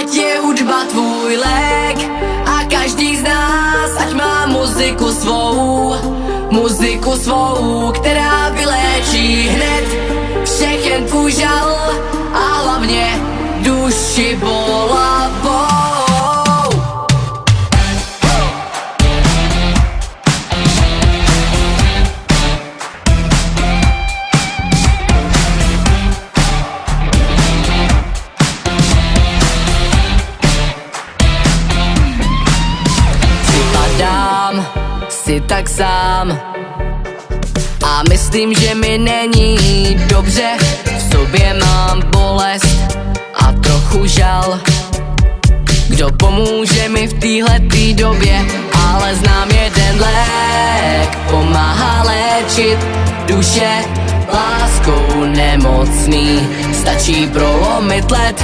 ať je hudba tvůj lék a každý z nás ať má muziku svou, která vyléčí hned všechen tvůj žal a hlavně duši bolavou. Připadám si tak sám a myslím, že mi není dobře. V sobě mám bolest a trochu žal. Kdo pomůže mi v téhletý době? Ale znám jeden lék, pomáhá léčit duše láskou nemocný. Stačí prolomit led